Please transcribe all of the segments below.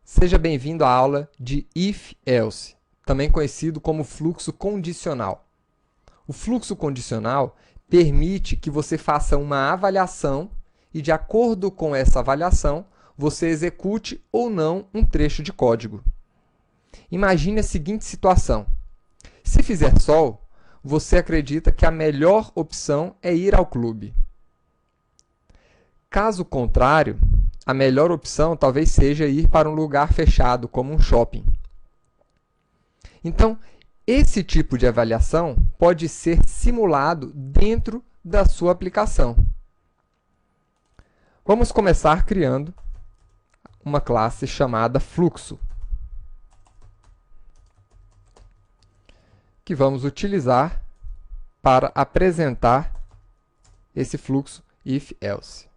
Seja bem-vindo à aula de If-Else, também conhecido como fluxo condicional. O fluxo condicional permite que você faça uma avaliação e, de acordo com essa avaliação, você execute ou não um trecho de código. Imagine a seguinte situação. Se fizer sol, você acredita que a melhor opção é ir ao clube. Caso contrário, a melhor opção talvez seja ir para um lugar fechado, como um shopping. Então, esse tipo de avaliação pode ser simulado dentro da sua aplicação. Vamos começar criando uma classe chamada fluxo, que vamos utilizar para apresentar esse fluxo if-else.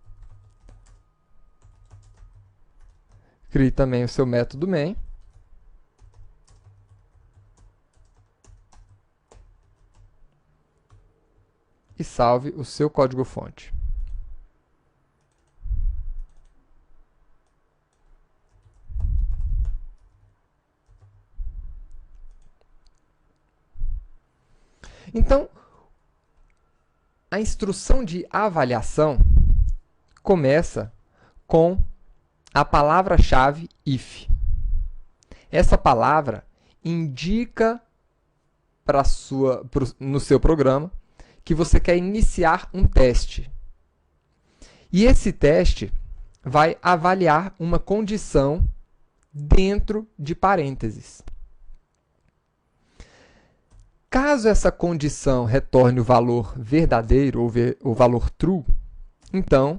Crie também o seu método main. E salve o seu código-fonte. Então, a instrução de avaliação começa com a palavra-chave if. Essa palavra indica no seu programa que você quer iniciar um teste. E esse teste vai avaliar uma condição dentro de parênteses. Caso essa condição retorne o valor verdadeiro ou o valor true, então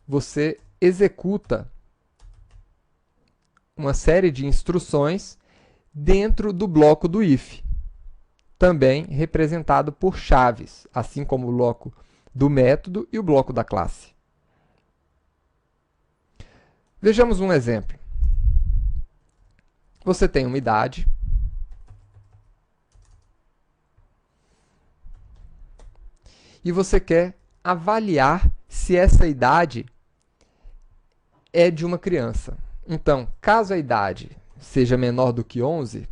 você executa uma série de instruções dentro do bloco do if, também representado por chaves, assim como o bloco do método e o bloco da classe. Vejamos um exemplo. Você tem uma idade e você quer avaliar se essa idade é de uma criança. Então, caso a idade seja menor do que 11,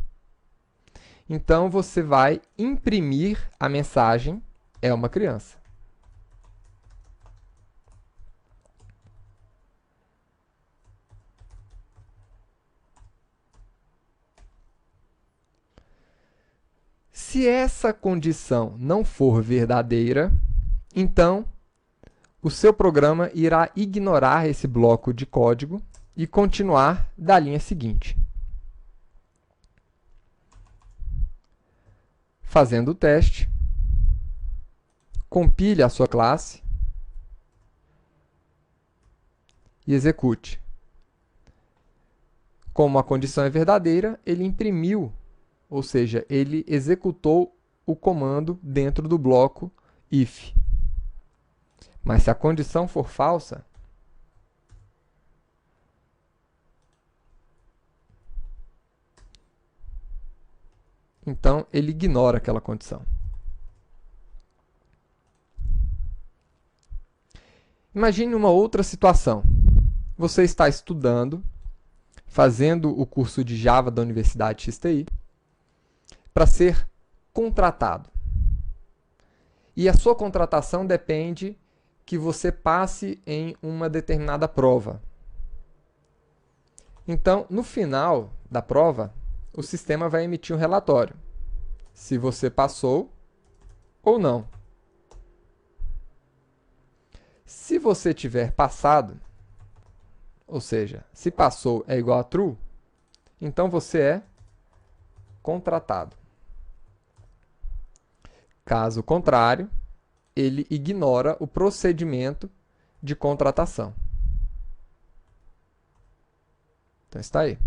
então você vai imprimir a mensagem é uma criança. Se essa condição não for verdadeira, então o seu programa irá ignorar esse bloco de código e continuar da linha seguinte. Fazendo o teste, compile a sua classe e execute. Como a condição é verdadeira, ele imprimiu, ou seja, ele executou o comando dentro do bloco if. Mas se a condição for falsa, então ele ignora aquela condição. Imagine uma outra situação. Você está estudando, fazendo o curso de Java da Universidade XTI, para ser contratado. E a sua contratação depende que você passe em uma determinada prova. Então, no final da prova, o sistema vai emitir um relatório, se você passou ou não. Se você tiver passado, ou seja, se passou é igual a true, então você é contratado. Caso contrário, ele ignora o procedimento de contratação. Então está aí.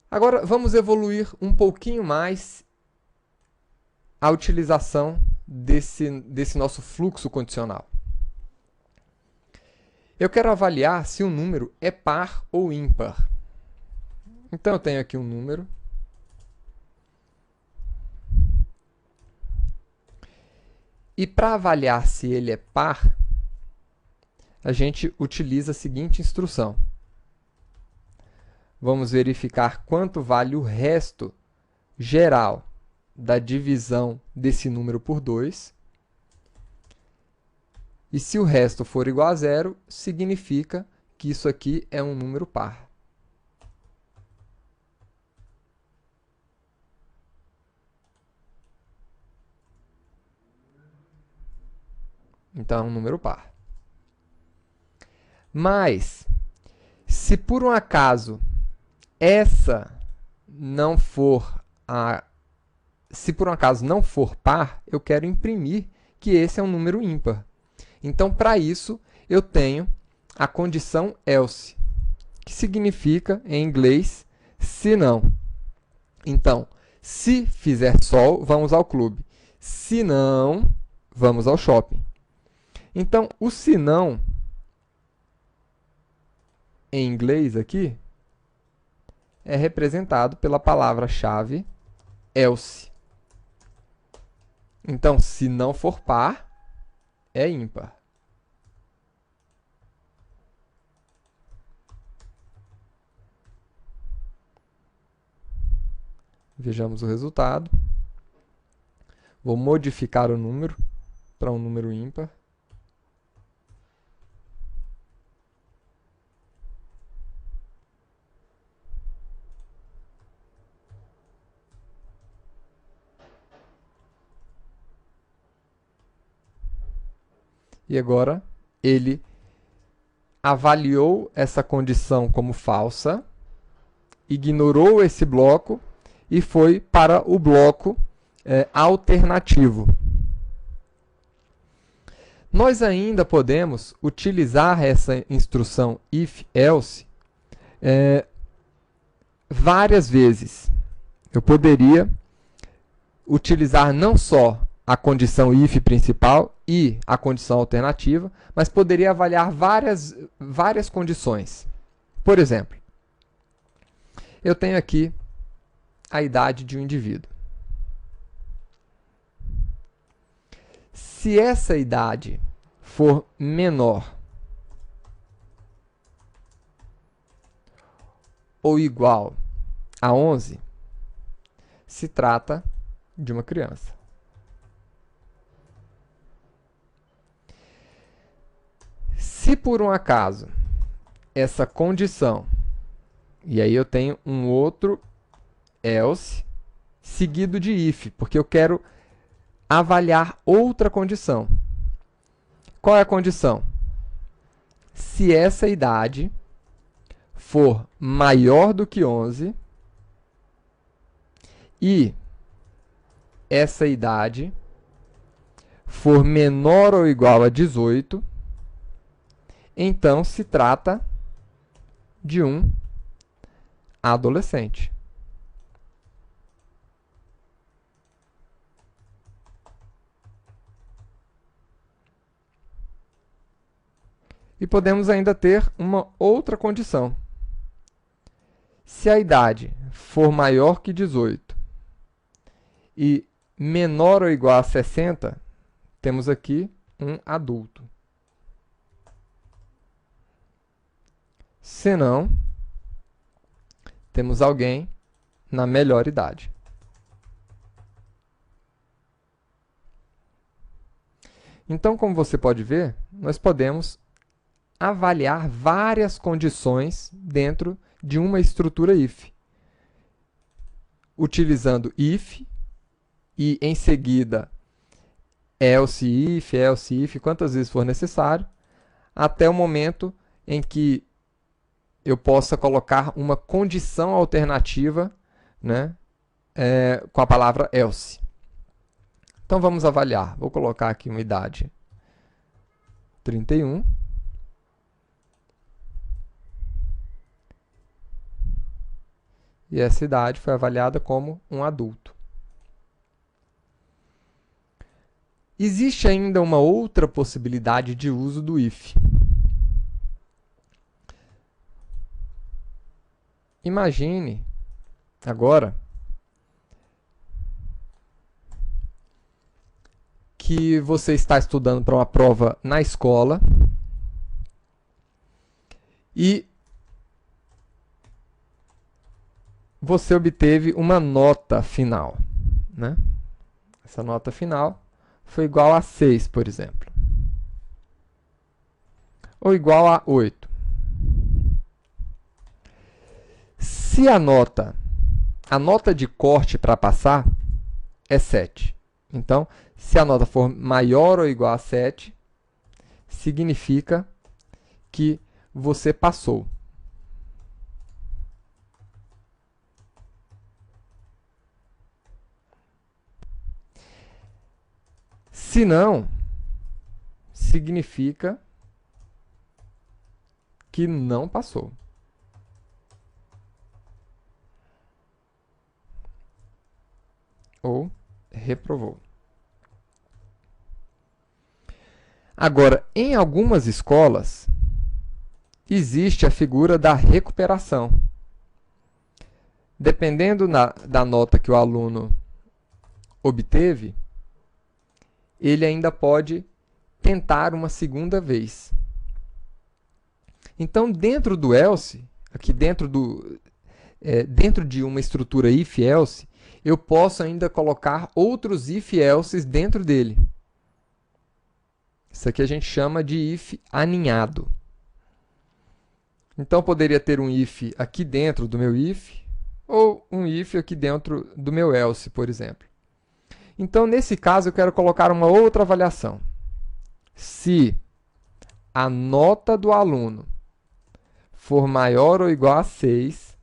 Agora vamos evoluir um pouquinho mais a utilização desse nosso fluxo condicional. Eu quero avaliar se um número é par ou ímpar. Então eu tenho aqui um número. E para avaliar se ele é par, a gente utiliza a seguinte instrução. Vamos verificar quanto vale o resto geral da divisão desse número por 2. E se o resto for igual a zero, significa que isso aqui é um número par. Então, é um número par. Mas, se por um acaso essa não for se por um acaso não for par, eu quero imprimir que esse é um número ímpar. Então, para isso, eu tenho a condição else, que significa, em inglês, se não. Então, se fizer sol, vamos ao clube. Se não, vamos ao shopping. Então, o se não, em inglês aqui, é representado pela palavra-chave else. Então, se não for par, é ímpar. Vejamos o resultado. Vou modificar o número para um número ímpar. E agora ele avaliou essa condição como falsa, ignorou esse bloco e foi para o bloco alternativo. Nós ainda podemos utilizar essa instrução if-else várias vezes. Eu poderia utilizar não só a condição if principal e a condição alternativa, mas poderia avaliar várias condições. Por exemplo, eu tenho aqui a idade de um indivíduo. Se essa idade for menor ou igual a 11, se trata de uma criança. Se por um acaso essa condição, e aí eu tenho um outro else seguido de if, porque eu quero avaliar outra condição. Qual é a condição? Se essa idade for maior do que 11 e essa idade for menor ou igual a 18, então se trata de um adolescente. E podemos ainda ter uma outra condição. Se a idade for maior que 18 e menor ou igual a 60, temos aqui um adulto. Se não, temos alguém na melhor idade. Então, como você pode ver, nós podemos avaliar várias condições dentro de uma estrutura if, utilizando if e, em seguida, else if, quantas vezes for necessário, até o momento em que eu possa colocar uma condição alternativa, né, com a palavra else. Então, vamos avaliar. Vou colocar aqui uma idade 31. E essa idade foi avaliada como um adulto. Existe ainda uma outra possibilidade de uso do if. Imagine agora que você está estudando para uma prova na escola e você obteve uma nota final, né? Essa nota final foi igual a 6, por exemplo, ou igual a 8. Se a nota de corte para passar é 7. Então, se a nota for maior ou igual a 7, significa que você passou. Se não, significa que não passou. Ou reprovou. Agora, em algumas escolas, existe a figura da recuperação. Dependendo da nota que o aluno obteve, ele ainda pode tentar uma segunda vez. Então, dentro do else, aqui dentro de uma estrutura if-else, eu posso ainda colocar outros if-elses dentro dele. Isso aqui a gente chama de if aninhado. Então, eu poderia ter um if aqui dentro do meu if, ou um if aqui dentro do meu else, por exemplo. Então, nesse caso, eu quero colocar uma outra avaliação. Se a nota do aluno for maior ou igual a 6,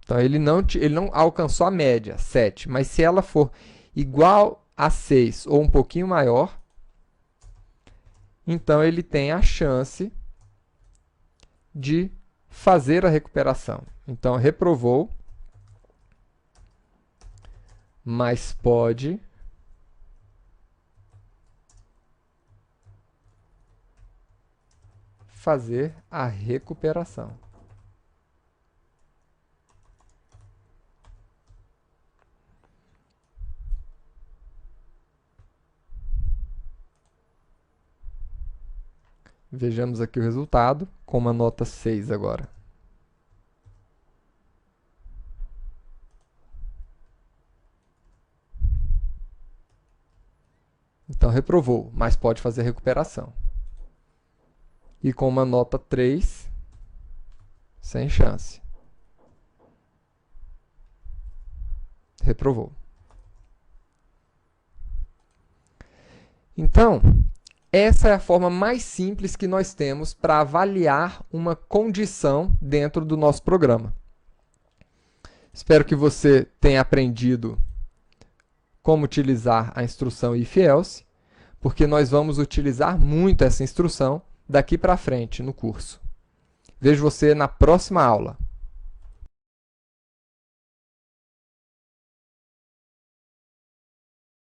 então ele não alcançou a média, 7, mas se ela for igual a 6 ou um pouquinho maior, então ele tem a chance de fazer a recuperação. Então, reprovou, mas pode fazer a recuperação. Vejamos aqui o resultado com uma nota 6 agora. Então, reprovou, mas pode fazer a recuperação. E com uma nota 3, sem chance. Reprovou. Então, essa é a forma mais simples que nós temos para avaliar uma condição dentro do nosso programa. Espero que você tenha aprendido como utilizar a instrução if-else, porque nós vamos utilizar muito essa instrução daqui para frente no curso. Vejo você na próxima aula.